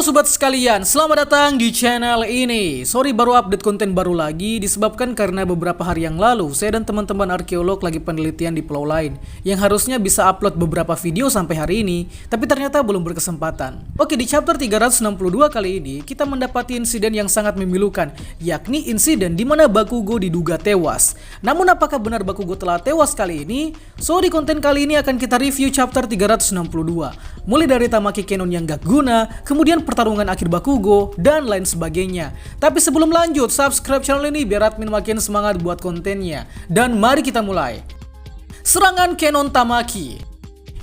sobat sekalian, selamat datang di channel ini. Sorry baru update konten baru lagi disebabkan karena beberapa hari yang lalu saya dan teman-teman arkeolog lagi penelitian di pulau lain yang harusnya bisa upload beberapa video sampai hari ini, tapi ternyata belum berkesempatan. Oke, di chapter 362 kali ini kita mendapati insiden yang sangat memilukan, yakni insiden di mana Bakugo diduga tewas. Namun apakah benar Bakugo telah tewas kali ini? So di konten kali ini akan kita review chapter 362. Mulai dari Tamaki Cannon yang gak guna, kemudian pertarungan akhir Bakugo, dan lain sebagainya. Tapi sebelum lanjut, subscribe channel ini biar admin makin semangat buat kontennya. Dan mari kita mulai. Serangan Cannon Tamaki.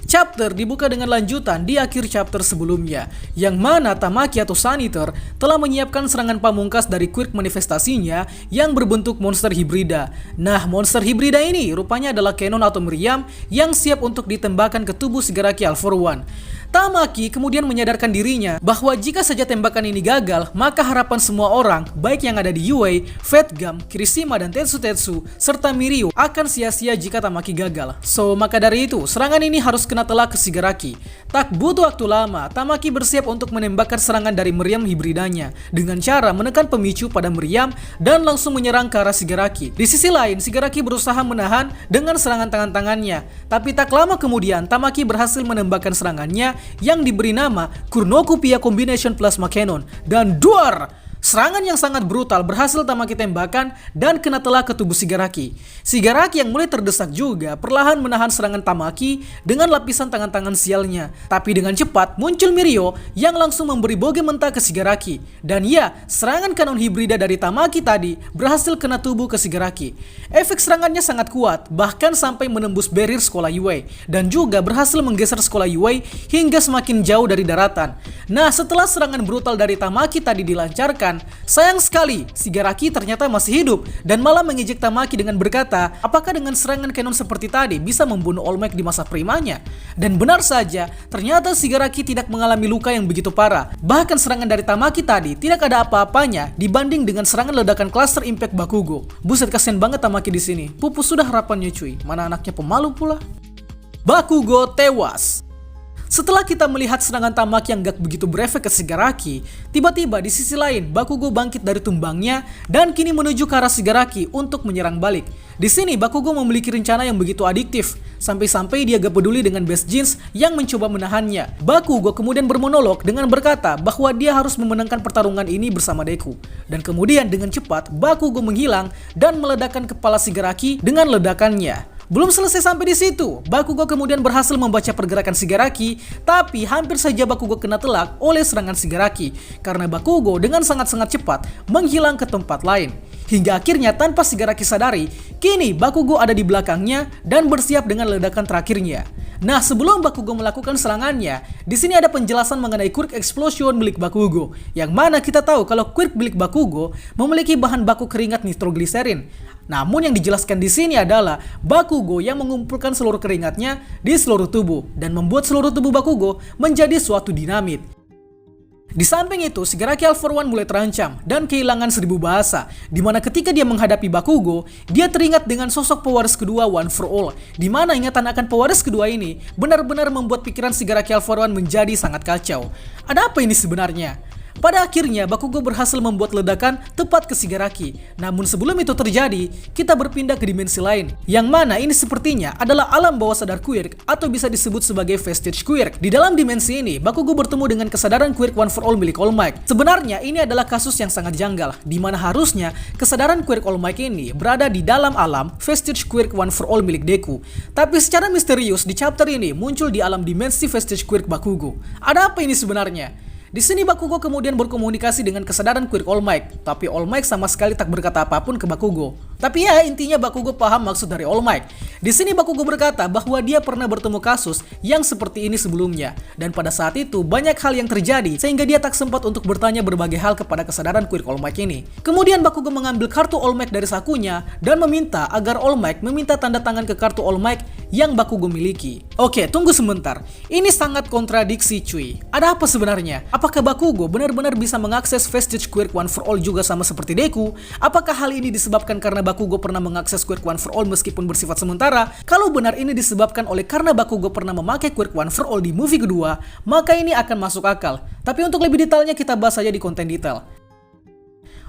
Chapter dibuka dengan lanjutan di akhir chapter sebelumnya, yang mana Tamaki atau Saniter telah menyiapkan serangan pamungkas dari quirk manifestasinya yang berbentuk monster hibrida. Nah, monster hibrida ini rupanya adalah Cannon atau meriam yang siap untuk ditembakkan ke tubuh Shigaraki All For One. Tamaki kemudian menyadarkan dirinya bahwa jika saja tembakan ini gagal, maka harapan semua orang, baik yang ada di Yue, Fate Gum, Kirishima, dan Tetsu, serta Mirio akan sia-sia jika Tamaki gagal. So, maka dari itu, serangan ini harus kena telak ke Shigaraki. Tak butuh waktu lama, Tamaki bersiap untuk menembakkan serangan dari meriam hibridanya dengan cara menekan pemicu pada meriam dan langsung menyerang ke arah Shigaraki. Di sisi lain, Shigaraki berusaha menahan dengan serangan tangan-tangannya, tapi tak lama kemudian Tamaki berhasil menembakkan serangannya yang diberi nama Kurnoku Pia Combination Plasma Cannon, dan duar! Serangan yang sangat brutal berhasil Tamaki tembakan dan kena telak ke tubuh Shigaraki. Shigaraki yang mulai terdesak juga perlahan menahan serangan Tamaki dengan lapisan tangan-tangan sialnya. Tapi dengan cepat muncul Mirio yang langsung memberi boge mentah ke Shigaraki. Dan ya, serangan kanon hibrida dari Tamaki tadi berhasil kena tubuh ke Shigaraki. Efek serangannya sangat kuat, bahkan sampai menembus barrier sekolah Yue, dan juga berhasil menggeser sekolah Yue hingga semakin jauh dari daratan. Nah, setelah serangan brutal dari Tamaki tadi dilancarkan, sayang sekali, Shigaraki ternyata masih hidup dan malah mengejek Tamaki dengan berkata, apakah dengan serangan Cannon seperti tadi bisa membunuh All Might di masa primanya? Dan benar saja, ternyata Shigaraki tidak mengalami luka yang begitu parah. Bahkan serangan dari Tamaki tadi tidak ada apa-apanya dibanding dengan serangan ledakan cluster impact Bakugo. Buset, kasian banget Tamaki di sini. Pupus sudah harapannya cuy. Mana anaknya pemalu pula. Bakugo tewas. Setelah kita melihat serangan Tamaki yang gak begitu berefek ke Shigaraki, tiba-tiba di sisi lain Bakugo bangkit dari tumbangnya dan kini menuju ke arah Shigaraki untuk menyerang balik. Di sini Bakugo memiliki rencana yang begitu adiktif, sampai-sampai dia gak peduli dengan Best Jeans yang mencoba menahannya. Bakugo kemudian bermonolog dengan berkata bahwa dia harus memenangkan pertarungan ini bersama Deku. Dan kemudian dengan cepat Bakugo menghilang dan meledakkan kepala Shigaraki dengan ledakannya. Belum selesai sampai di situ, Bakugo kemudian berhasil membaca pergerakan Shigaraki, tapi hampir saja Bakugo kena telak oleh serangan Shigaraki karena Bakugo dengan sangat-sangat cepat menghilang ke tempat lain. Hingga akhirnya tanpa Shigaraki sadari, kini Bakugo ada di belakangnya dan bersiap dengan ledakan terakhirnya. Nah, sebelum Bakugo melakukan serangannya, di sini ada penjelasan mengenai quirk explosion milik Bakugo, yang mana kita tahu kalau quirk milik Bakugo memiliki bahan baku keringat nitrogliserin. Namun yang dijelaskan di sini adalah Bakugo yang mengumpulkan seluruh keringatnya di seluruh tubuh dan membuat seluruh tubuh Bakugo menjadi suatu dinamit. Di samping itu, Shigaraki All For One mulai terancam dan kehilangan 1000 bahasa, dimana ketika dia menghadapi Bakugo, dia teringat dengan sosok pewaris kedua One For All, dimana ingatan akan pewaris kedua ini benar-benar membuat pikiran Shigaraki All For One menjadi sangat kacau. Ada apa ini sebenarnya? Pada akhirnya, Bakugo berhasil membuat ledakan tepat ke Shigaraki. Namun sebelum itu terjadi, kita berpindah ke dimensi lain, yang mana ini sepertinya adalah alam bawah sadar quirk atau bisa disebut sebagai vestige quirk. Di dalam dimensi ini, Bakugo bertemu dengan kesadaran quirk One For All milik All Might. Sebenarnya ini adalah kasus yang sangat janggal, di mana harusnya kesadaran quirk All Might ini berada di dalam alam vestige quirk One For All milik Deku. Tapi secara misterius di chapter ini muncul di alam dimensi vestige quirk Bakugo. Ada apa ini sebenarnya? Di sini Bakugo kemudian berkomunikasi dengan kesadaran quirk All Might, tapi All Might sama sekali tak berkata apapun ke Bakugo. Tapi ya, intinya Bakugo paham maksud dari All Might. Di sini Bakugo berkata bahwa dia pernah bertemu kasus yang seperti ini sebelumnya, dan pada saat itu banyak hal yang terjadi sehingga dia tak sempat untuk bertanya berbagai hal kepada kesadaran quirk All Might ini. Kemudian Bakugo mengambil kartu All Might dari sakunya dan meminta agar All Might meminta tanda tangan ke kartu All Might yang Bakugo miliki. Oke, tunggu sebentar. Ini sangat kontradiksi cuy. Ada apa sebenarnya? Apakah Bakugo benar-benar bisa mengakses Vestige Quirk One for All juga sama seperti Deku? Apakah hal ini disebabkan karena Bakugo pernah mengakses Quirk One for All meskipun bersifat sementara? Kalau benar ini disebabkan oleh karena Bakugo pernah memakai Quirk One for All di movie kedua, maka ini akan masuk akal. Tapi untuk lebih detailnya kita bahas saja di konten detail.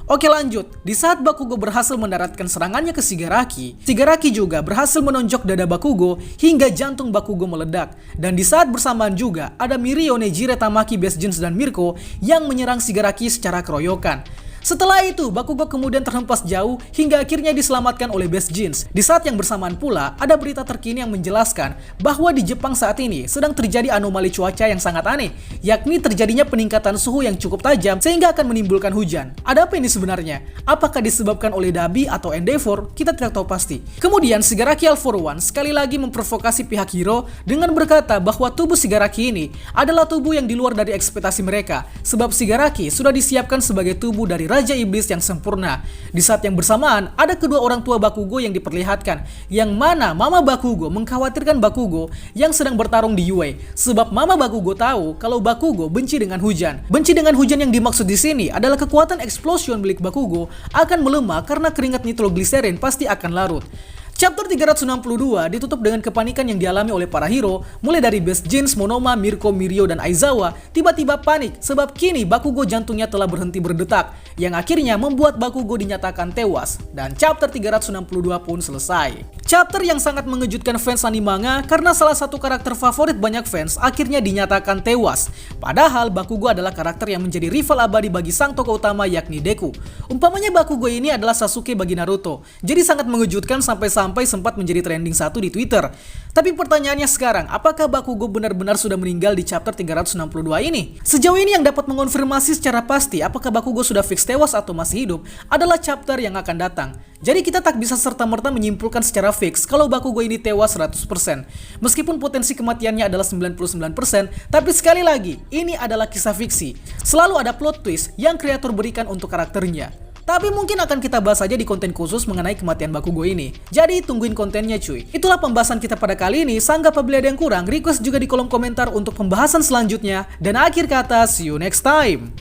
Oke lanjut, di saat Bakugo berhasil mendaratkan serangannya ke Shigaraki, Shigaraki juga berhasil menonjok dada Bakugo hingga jantung Bakugo meledak. Dan di saat bersamaan juga, ada Mirio, Nejire, Tamaki, Best Jeans, dan Mirko yang menyerang Shigaraki secara keroyokan. Setelah itu, Bakugo kemudian terhempas jauh hingga akhirnya diselamatkan oleh Best Jeans. Di saat yang bersamaan pula, ada berita terkini yang menjelaskan bahwa di Jepang saat ini sedang terjadi anomali cuaca yang sangat aneh, yakni terjadinya peningkatan suhu yang cukup tajam sehingga akan menimbulkan hujan. Ada apa ini sebenarnya? Apakah disebabkan oleh Dabi atau Endeavor? Kita tidak tahu pasti. Kemudian Shigaraki All For One sekali lagi memprovokasi pihak Hiro dengan berkata bahwa tubuh Shigaraki ini adalah tubuh yang di luar dari ekspektasi mereka, sebab Shigaraki sudah disiapkan sebagai tubuh dari Raja Iblis yang sempurna. Di saat yang bersamaan, ada kedua orang tua Bakugo yang diperlihatkan, yang mana Mama Bakugo mengkhawatirkan Bakugo yang sedang bertarung di UA, sebab Mama Bakugo tahu kalau Bakugo benci dengan hujan. Benci dengan hujan yang dimaksud di sini adalah kekuatan explosion milik Bakugo akan melemah karena keringat nitrogliserin pasti akan larut. Chapter 362 ditutup dengan kepanikan yang dialami oleh para hero, mulai dari Best Jeans, Monoma, Mirko, Mirio, dan Aizawa tiba-tiba panik sebab kini Bakugo jantungnya telah berhenti berdetak, yang akhirnya membuat Bakugo dinyatakan tewas, dan chapter 362 pun selesai. Chapter yang sangat mengejutkan fans anime manga karena salah satu karakter favorit banyak fans akhirnya dinyatakan tewas. Padahal Bakugo adalah karakter yang menjadi rival abadi bagi sang tokoh utama yakni Deku. Umpamanya Bakugo ini adalah Sasuke bagi Naruto. Jadi sangat mengejutkan sampai sempat menjadi trending 1 di Twitter. Tapi pertanyaannya sekarang, apakah Bakugo benar-benar sudah meninggal di chapter 362 ini? Sejauh ini yang dapat mengonfirmasi secara pasti apakah Bakugo sudah fix tewas atau masih hidup adalah chapter yang akan datang. Jadi kita tak bisa serta-merta menyimpulkan secara fix kalau Bakugo ini tewas 100%. Meskipun potensi kematiannya adalah 99%, tapi sekali lagi, ini adalah kisah fiksi. Selalu ada plot twist yang kreator berikan untuk karakternya. Tapi mungkin akan kita bahas saja di konten khusus mengenai kematian Bakugo ini. Jadi tungguin kontennya cuy. Itulah pembahasan kita pada kali ini. Sanggah apabila ada yang kurang, request juga di kolom komentar untuk pembahasan selanjutnya. Dan akhir kata, see you next time.